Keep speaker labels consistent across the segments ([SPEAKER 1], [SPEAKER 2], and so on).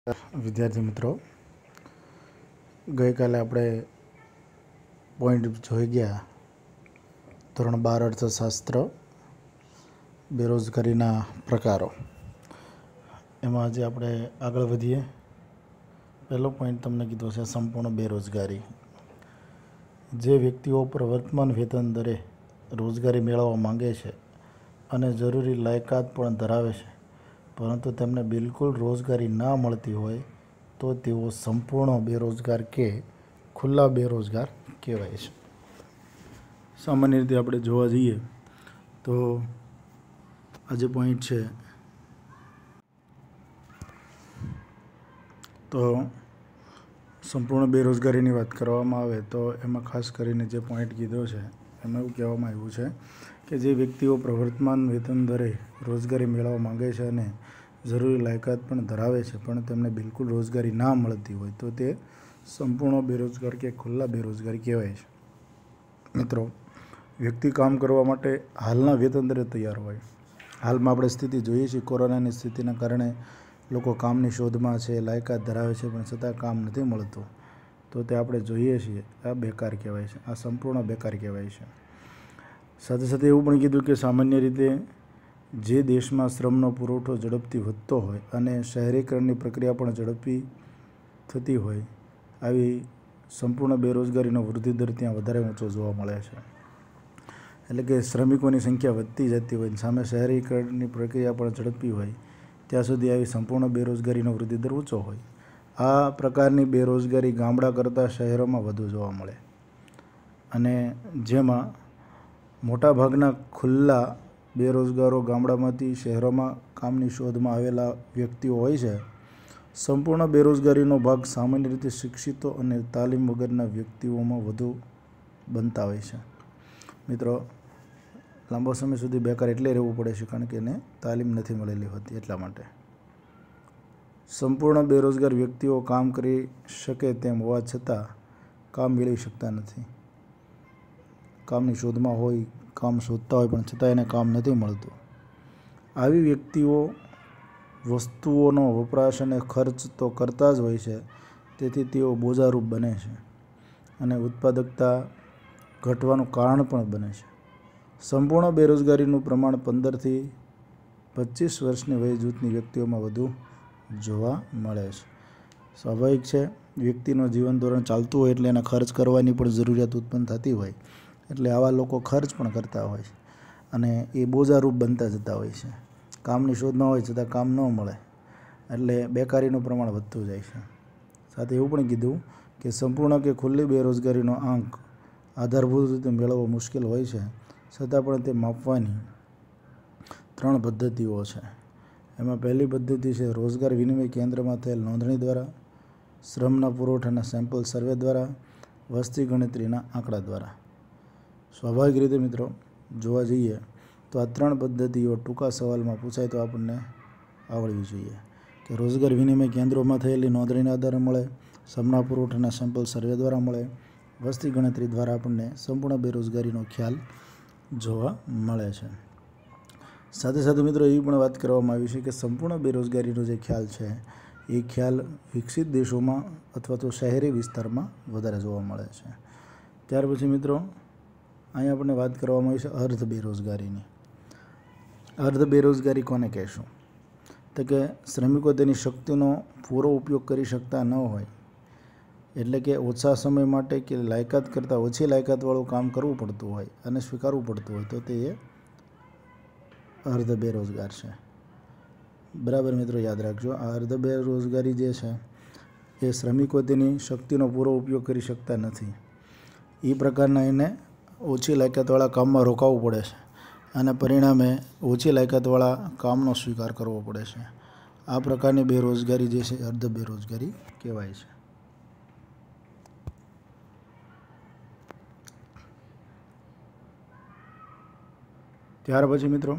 [SPEAKER 1] વિદ્યાર્થી મિત્રો, ગઈકાલે આપણે પોઈન્ટ જોઈ ગયા ધોરણ 12 અર્થશાસ્ત્ર બેરોજગારીના પ્રકારો. એમાં આજે આપણે આગળ વધીએ. પહેલો પોઈન્ટ તમને કીધો છે સંપૂર્ણ બેરોજગારી. જે વ્યક્તિઓ પ્રવર્તમાન વેતન દરે રોજગારી મેળવવા માંગે છે અને જરૂરી લાયકાત પણ ધરાવે છે, પરંતુ તેમને બિલકુલ રોજગારી ના મળતી હોય તો તેઓ સંપૂર્ણ બેરોજગાર કે ખુલ્લા બેરોજગાર કહેવાય છે. સામાન્ય રીતે આપણે જોવા જઈએ તો આ જે પોઈન્ટ છે તો સંપૂર્ણ બેરોજગારીની વાત કરવામાં આવે તો એમાં ખાસ કરીને જે પોઈન્ટ કીધો છે એમાં એવું કહેવામાં આવ્યું છે કે જે વ્યક્તિઓ પ્રવર્તમાન વેતન દરે રોજગારી મેળવવા માંગે છે અને જરૂરી લાયકાત પણ ધરાવે છે, પણ તેમને બિલકુલ રોજગારી ના મળતી હોય તો તે સંપૂર્ણ બેરોજગાર કે ખુલ્લા બેરોજગાર કહેવાય છે. મિત્રો, વ્યક્તિ કામ કરવા માટે હાલના વેતન દરે તૈયાર હોય. હાલમાં આપણે સ્થિતિ જોઈએ છીએ, કોરોનાની સ્થિતિના કારણે લોકો કામની શોધમાં છે, લાયકાત ધરાવે છે, પણ છતાં કામ નથી મળતું, તો તે આપણે જોઈએ છીએ આ બેકાર કહેવાય છે, આ સંપૂર્ણ બેકાર કહેવાય છે. સાથે સાથે એવું પણ કીધું કે સામાન્ય રીતે જે દેશમાં શ્રમનો પુરવઠો ઝડપથી વધતો હોય અને શહેરીકરણની પ્રક્રિયા પણ ઝડપી થતી હોય, આવી સંપૂર્ણ બેરોજગારીનો વૃદ્ધિ દર ત્યાં વધારે ઊંચો જોવા મળે છે. એટલે કે શ્રમિકોની સંખ્યા વધતી જતી હોય, સામે શહેરીકરણની પ્રક્રિયા પણ ઝડપી હોય, ત્યાં સુધી આવી સંપૂર્ણ બેરોજગારીનો વૃદ્ધિ દર ઊંચો હોય. આ પ્રકારની બેરોજગારી ગામડા કરતાં શહેરોમાં વધુ જોવા મળે અને જેમાં મોટાભાગના ખુલ્લા બેરોજગારો ગામડામાંથી શહેરોમાં કામની શોધમાં આવેલા વ્યક્તિઓ હોય છે. સંપૂર્ણ બેરોજગારીનો ભાગ સામાન્ય રીતે શિક્ષિતો અને તાલીમ વગરના વ્યક્તિઓમાં વધુ બનતા હોય છે. મિત્રો, લાંબો સમય સુધી બેકાર એટલે રહેવું પડે છે કારણ કે એને તાલીમ નથી મળેલી હોતી, એટલા માટે. સંપૂર્ણ બેરોજગાર વ્યક્તિઓ કામ કરી શકે તેમ હોવા છતાં કામ મેળવી શકતા નથી. કામની શોધમાં હોય, કામ શોધતા હોય, પણ છતાં એને કામ નથી મળતું. આવી વ્યક્તિઓ વસ્તુઓનો વપરાશ અને ખર્ચ તો કરતા જ હોય છે, તેથી તેઓ બોજારૂપ બને છે અને ઉત્પાદકતા ઘટવાનું કારણ પણ બને છે. સંપૂર્ણ બેરોજગારીનું પ્રમાણ 15 થી 25 વર્ષની વય જૂથની વ્યક્તિઓમાં વધુ જોવા મળે છે. સ્વાભાવિક છે, વ્યક્તિનું જીવન ધોરણ ચાલતું હોય એટલે એને ખર્ચ કરવાની પણ જરૂરિયાત ઉત્પન્ન થતી હોય, એટલે આવા લોકો ખર્ચ પણ કરતા હોય છે અને એ બોજારૂપ બનતા જતા હોય છે. કામની શોધમાં હોય છતાં કામ ન મળે એટલે બેકારીનું પ્રમાણ વધતું જાય છે. સાથે એવું પણ કીધું કે સંપૂર્ણ કે ખુલ્લી બેરોજગારીનો આંક આધારભૂત રીતે મેળવવો મુશ્કેલ હોય છે, છતાં પણ તે માપવાની 3 પદ્ધતિઓ છે. એમાં પહેલી પદ્ધતિ છે રોજગાર વિનિમય કેન્દ્રમાં થયેલ નોંધણી દ્વારા, શ્રમના પુરવઠાના સેમ્પલ સર્વે દ્વારા, વસ્તી ગણતરીના આંકડા દ્વારા. સ્વાભાવિક રીતે મિત્રો જોવા જઈએ તો આ 3 પદ્ધતિઓ ટૂંકા સવાલમાં પૂછાય તો આપણને આવડવી જોઈએ કે રોજગાર વિનિમય કેન્દ્રોમાં થયેલી નોંધણીના આધારે મળે, શ્રમના પુરવઠાના સેમ્પલ સર્વે દ્વારા મળે, વસ્તી ગણતરી દ્વારા આપણને સંપૂર્ણ બેરોજગારીનો ખ્યાલ જોવા મળે છે. સાથે સાથે મિત્રો એવી પણ વાત કરવામાં આવી છે કે સંપૂર્ણ બેરોજગારીનો જે ખ્યાલ છે એ ખ્યાલ વિકસિત દેશોમાં અથવા તો શહેરી વિસ્તારમાં વધારે જોવા મળે છે. ત્યાર પછી મિત્રો અહીં આપણને વાત કરવામાં આવી છે અર્ધ બેરોજગારીની. અર્ધ બેરોજગારી કોને કહેશું? તો કે શ્રમિકો તેની શક્તિનો પૂરો ઉપયોગ કરી શકતા ન હોય, એટલે કે ઓછા સમય માટે કે લાયકાત કરતાં ઓછી લાયકાતવાળું કામ કરવું પડતું હોય અને સ્વીકારવું પડતું હોય તો તે અર્ધ બેરોજગાર છે. બરાબર મિત્રો, યાદ રાખજો, આ અર્ધ બેરોજગારી જે છે એ શ્રમિકો તેની શક્તિનો પૂરો ઉપયોગ કરી શકતા નથી. એ પ્રકારના એને ઓછી લાયકાતવાળા કામમાં રોકાવું પડે છે અને પરિણામે ઓછી લાયકાતવાળા કામનો સ્વીકાર કરવો પડે છે. આ પ્રકારની બેરોજગારી જે છે અર્ધ બેરોજગારી કહેવાય છે. ત્યાર પછી મિત્રો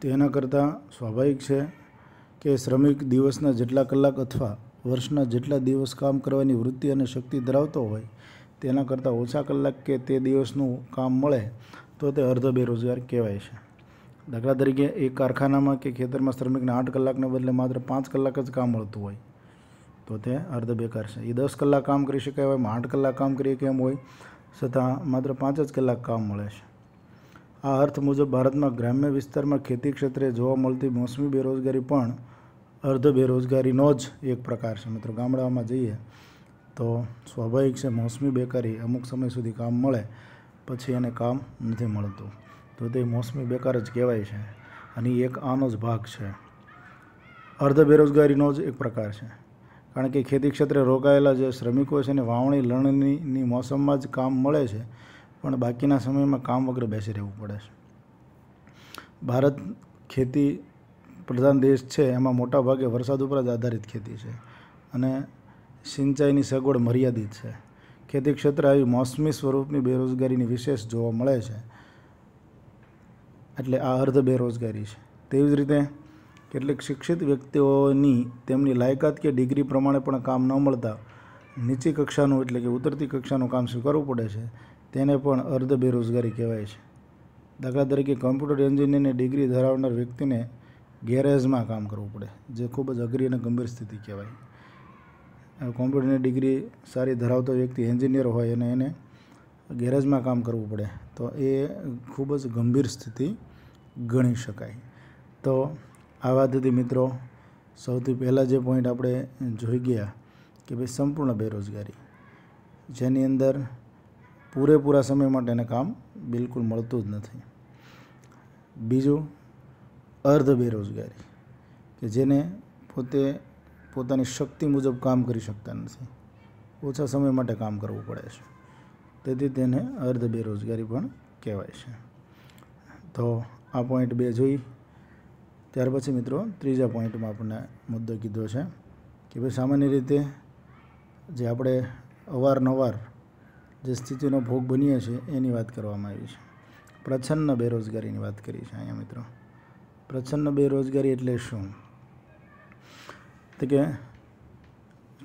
[SPEAKER 1] તેના કરતાં સ્વાભાવિક છે કે શ્રમિક દિવસના જેટલા કલાક અથવા વર્ષના જેટલા દિવસ કામ કરવાની વૃત્તિ અને શક્તિ ધરાવતો હોય તેના કરતાં ઓછા કલાક કે તે દિવસનું કામ મળે તો તે અર્ધ બેરોજગાર કહેવાય છે. દાખલા તરીકે એક કારખાનામાં કે ખેતરમાં શ્રમિકને 8 કલાકને બદલે માત્ર 5 કલાક જ કામ મળતું હોય તો તે અર્ધ બેકાર છે. એ 10 કલાક કામ કરી શકાય હોય, 8 કલાક કામ કરીએ કેમ હોય છતાં માત્ર 5 જ કલાક કામ મળે છે. આ અર્થ મુજબ ભારતમાં ગ્રામ્ય વિસ્તારમાં ખેતી ક્ષેત્રે જોવા મળતી મોસમી બેરોજગારી પણ અર્ધ બેરોજગારીનો જ એક પ્રકાર છે. મિત્રો, ગામડાઓમાં જઈએ તો સ્વાભાવિક છે મોસમી બેકારી, અમુક સમય સુધી કામ મળે પછી એને કામ નથી મળતું તો તે મોસમી બેકાર જ કહેવાય છે. અને એક આનો જ ભાગ છે. અર્ધ બેરોજગારીનો જ એક પ્રકાર છે, કારણ કે ખેતી ક્ષેત્રે રોકાયેલા જે શ્રમિકો છે ને વાવણી લણણીની મોસમમાં જ કામ મળે છે, પણ બાકીના સમયમાં કામ વગર બેસી રહેવું પડે છે. ભારત ખેતી પ્રધાન દેશ છે, એમાં મોટા ભાગે વરસાદ ઉપર જ આધારિત ખેતી છે અને સિંચાઈની સગવડ મર્યાદિત છે. ખેતી ક્ષેત્રે આવી મોસમી સ્વરૂપની બેરોજગારીની વિશેષ જોવા મળે છે, એટલે આ અર્ધ બેરોજગારી છે. તેવી જ રીતે કેટલીક શિક્ષિત વ્યક્તિઓની તેમની લાયકાત કે ડિગ્રી પ્રમાણે પણ કામ ન મળતા નીચી કક્ષાનું એટલે કે ઉતરતી કક્ષાનું કામ સ્વીકારવું પડે છે, તેને પણ અર્ધ બેરોજગારી કહેવાય છે. દાખલા તરીકે કમ્પ્યુટર એન્જિનિયરની ડિગ્રી ધરાવનાર વ્યક્તિને ગેરેજમાં કામ કરવું પડે, જે ખૂબ જ અઘરી અને ગંભીર સ્થિતિ કહેવાય. કોમ્પ્યુટરની ડિગ્રી સારી ધરાવતો વ્યક્તિ એન્જિનિયર હોય અને એને ગેરેજમાં કામ કરવું પડે તો એ ખૂબ જ ગંભીર સ્થિતિ ગણી શકાય. તો આ વાત હતી મિત્રો. સૌથી પહેલાં જે પોઈન્ટ આપણે જોઈ ગયા કે ભાઈ સંપૂર્ણ બેરોજગારી, જેની અંદર પૂરેપૂરા સમય માટે એને કામ બિલકુલ મળતું જ નથી. બીજું અર્ધ બેરોજગારી, કે જેને પોતાની શક્તિ મુજબ કામ કરી શકતા નથી, ઓછા સમય માટે કામ કરવું પડે છે, તેથી તેને અર્ધ બેરોજગારી પણ કહેવાય છે. તો આ પોઈન્ટ 2 જોઈ. ત્યાર પછી મિત્રો ત્રીજા પોઈન્ટમાં આપણને મુદ્દો કીધો છે કે ભાઈ સામાન્ય રીતે જે આપણે અવારનવાર જે સ્થિતિનો ભોગ બનીએ છીએ એની વાત કરવામાં આવી છે. પ્રચ્છન્ન બેરોજગારીની વાત કરી છે અહીંયા મિત્રો. પ્રચ્છન્ન બેરોજગારી એટલે શું? તો કે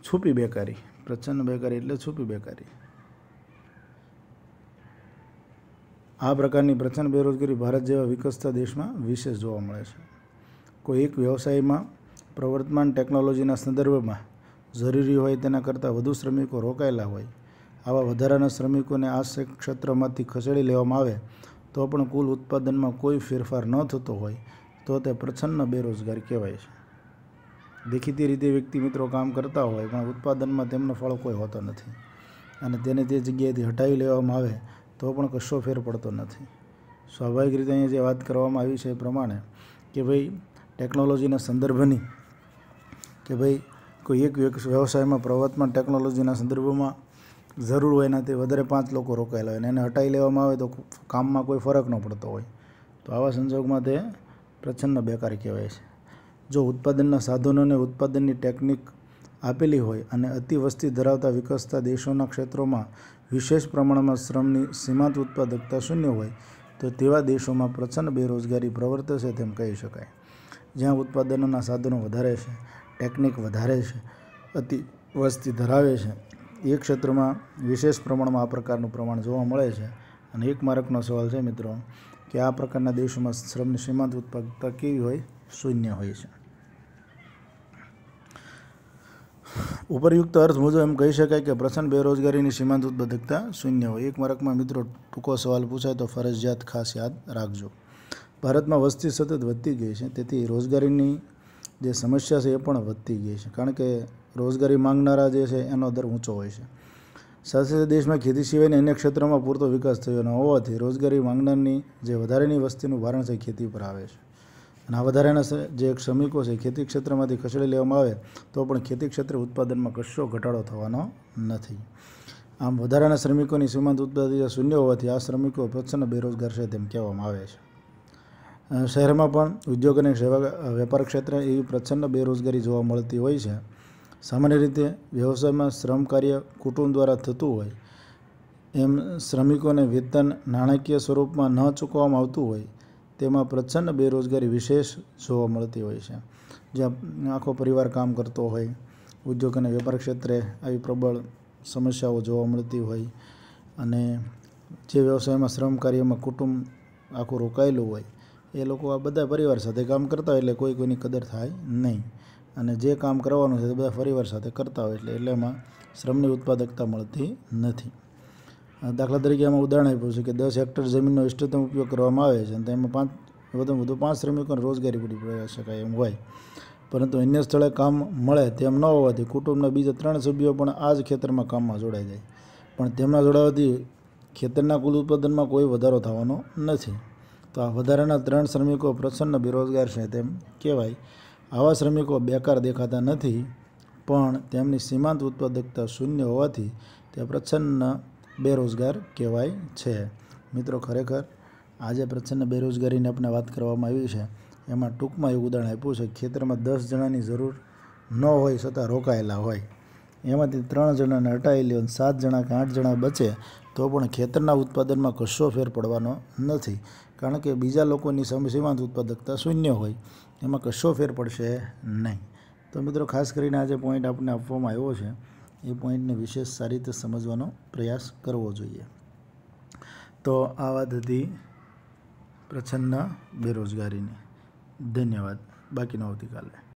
[SPEAKER 1] છુપી બેકારી. પ્રચ્છન્ન બેકારી એટલે છુપી બેકારી. આ પ્રકારની પ્રચ્છન્ન બેરોજગારી ભારત જેવા વિકસતા દેશમાં વિશેષ જોવા મળે છે. કોઈ એક વ્યવસાયમાં પ્રવર્તમાન ટેકનોલોજીના સંદર્ભમાં જરૂરી હોય તેના કરતાં વધુ શ્રમિકો રોકાયેલા હોય, આવા વધારાના શ્રમિકોને આ ક્ષેત્રમાંથી ખસેડી લેવામાં આવે તો પણ કુલ ઉત્પાદનમાં કોઈ ફેરફાર ન થતો હોય તો તે પ્રચ્છન્ન બેરોજગારી કહેવાય છે. દેખીતી રીતે વ્યક્તિ મિત્રો કામ કરતા હોય પણ ઉત્પાદનમાં તેમનો ફાળો કોઈ હોતો નથી અને તેને તે જગ્યાએથી હટાવી લેવામાં આવે તો પણ કશો ફેર પડતો નથી. સ્વાભાવિક રીતે અહીંયા જે વાત કરવામાં આવી છે એ પ્રમાણે કે ભાઈ ટેકનોલોજીના સંદર્ભની, કે ભાઈ કોઈ એક વ્યવસાયમાં પ્રવર્તમાન ટેકનોલોજીના સંદર્ભમાં જરૂર હોય એનાથી વધારે 5 લોકો રોકાયેલા હોય અને એને હટાવી લેવામાં આવે તો કામમાં કોઈ ફરક ન પડતો હોય તો આવા સંજોગમાં તે પ્રચ્છન્ન બેકારી કહેવાય છે. જો ઉત્પાદનના સાધનોને ઉત્પાદનની ટેકનિક આપેલી હોય અને અતિ વસ્તી ધરાવતા વિકસતા દેશોના ક્ષેત્રોમાં વિશેષ પ્રમાણમાં શ્રમની સીમાંત ઉત્પાદકતા શૂન્ય હોય તો તેવા દેશોમાં પ્રચ્છન્ન બેરોજગારી પ્રવર્તે છે તેમ કહી શકાય. જ્યાં ઉત્પાદનોના સાધનો વધારે છે, ટેકનિક વધારે છે, અતિ વસ્તી ધરાવે છે, એ ક્ષેત્રમાં વિશેષ પ્રમાણમાં આ પ્રકારનું પ્રમાણ જોવા મળે છે. અને એક માર્કનો સવાલ છે મિત્રો કે આ પ્રકારના દેશોમાં શ્રમની સીમાંત ઉત્પાદકતા કેવી હોય? શૂન્ય હોય છે. ઉપરયુક્ત અર્થ મુજબ એમ કહી શકાય કે પ્રચ્છન્ન બેરોજગારીની સીમાંત ઉત્પાદકતા શૂન્ય હોય. એક માર્કમાં મિત્રો ટૂંકો સવાલ પૂછાય તો ફરજિયાત ખાસ યાદ રાખજો. ભારતમાં વસ્તી સતત વધતી ગઈ છે, તેથી રોજગારીની જે સમસ્યા છે એ પણ વધતી ગઈ છે, કારણ કે રોજગારી માંગનારા જે છે એનો દર ઊંચો હોય છે. સાથે સાથે દેશમાં ખેતી સિવાયના અન્ય ક્ષેત્રોમાં પૂરતો વિકાસ થયો ન હોવાથી રોજગારી માંગનારની જે વધારેની વસ્તીનું ભારણ છે ખેતી પર આવે છે. અને આ વધારાના જે શ્રમિકો છે ખેતી ક્ષેત્રમાંથી ખસેડી લેવામાં આવે તો પણ ખેતી ક્ષેત્રે ઉત્પાદનમાં કશો ઘટાડો થવાનો નથી. આમ વધારાના શ્રમિકોની સીમાંત ઉત્પાદકતા શૂન્ય હોવાથી આ શ્રમિકો પ્રચ્છન્ન બેરોજગાર છે તેમ કહેવામાં આવે છે. શહેરમાં પણ ઉદ્યોગ અને સેવા વેપાર ક્ષેત્રે એવી પ્રચ્છન્ન બેરોજગારી જોવા મળતી હોય છે. સામાન્ય રીતે વ્યવસાયમાં શ્રમ કાર્ય કુટુંબ દ્વારા થતું હોય એમ શ્રમિકોને વેતન નાણાકીય સ્વરૂપમાં ન ચૂકવવામાં આવતું હોય તેમાં પ્રચ્છન્ન બેરોજગારી વિશેષ જોવા મળતી હોય છે. જ્યાં આખો પરિવાર કામ કરતો હોય, ઉદ્યોગ અને વેપાર ક્ષેત્રે આવી પ્રબળ સમસ્યાઓ જોવા મળતી હોય અને જે વ્યવસાયમાં શ્રમ કાર્યમાં કુટુંબ આખું રોકાયેલું હોય એ લોકો આ બધા પરિવાર સાથે કામ કરતા હોય એટલે કોઈની કદર થાય નહીં, અને જે કામ કરવાનું છે તે બધા પરિવાર સાથે કરતા હોય એટલે એમાં શ્રમની ઉત્પાદકતા મળતી નથી. દાખલા તરીકે આમાં ઉદાહરણ આપ્યું છે કે 10 હેક્ટર જમીનનો ઇષ્ટતમ ઉપયોગ કરવામાં આવે છે અને તેમાં વધુમાં વધુ 5 શ્રમિકોને રોજગારી પૂરી પાડી શકાય એમ હોય, પરંતુ અન્ય સ્થળે કામ મળે તેમ ન હોવાથી કુટુંબના બીજા 3 સભ્યો પણ આ જ ખેતરમાં કામમાં જોડાઈ જાય, પણ તેમના જોડાવાથી ખેતરના કુલ ઉત્પાદનમાં કોઈ વધારો થવાનો નથી. તો આ વધારાના 3 શ્રમિકો પ્રસન્ન બેરોજગાર છે તેમ કહેવાય. આવા શ્રમિકો બેકાર દેખાતા નથી, પણ તેમની સીમાંત ઉત્પાદકતા શૂન્ય હોવાથી તે પ્રચ્છન્ન બેરોજગાર કહેવાય છે. મિત્રો, ખરેખર આજે પ્રચ્છન્ન બેરોજગારીની આપણે વાત કરવામાં આવી છે. એમાં ટૂંકમાં એવું ઉદાહરણ આપ્યું છે, ખેતરમાં 10 જણાની જરૂર ન હોય છતાં રોકાયેલા હોય, એમાંથી 3 જણાને હટાવી લ્યો અને 7 જણા કે 8 જણા બચે તો પણ ખેતરના ઉત્પાદનમાં કશો ફેર પડવાનો નથી, કારણ કે બીજા લોકોની સીમાંત ઉત્પાદકતા શૂન્ય હોય, એમાં કશો ફેર પડશે નહીં. તો મિત્રો, ખાસ કરીને આ જે પોઈન્ટ આપણને આપવામાં આવ્યો છે એ પોઈન્ટને વિશેષ સારી રીતે સમજવાનો પ્રયાસ કરવો જોઈએ. તો આ વાત હતી પ્રચ્છન્ન બેરોજગારીની. ધન્યવાદ. બાકીનો આવતીકાલે.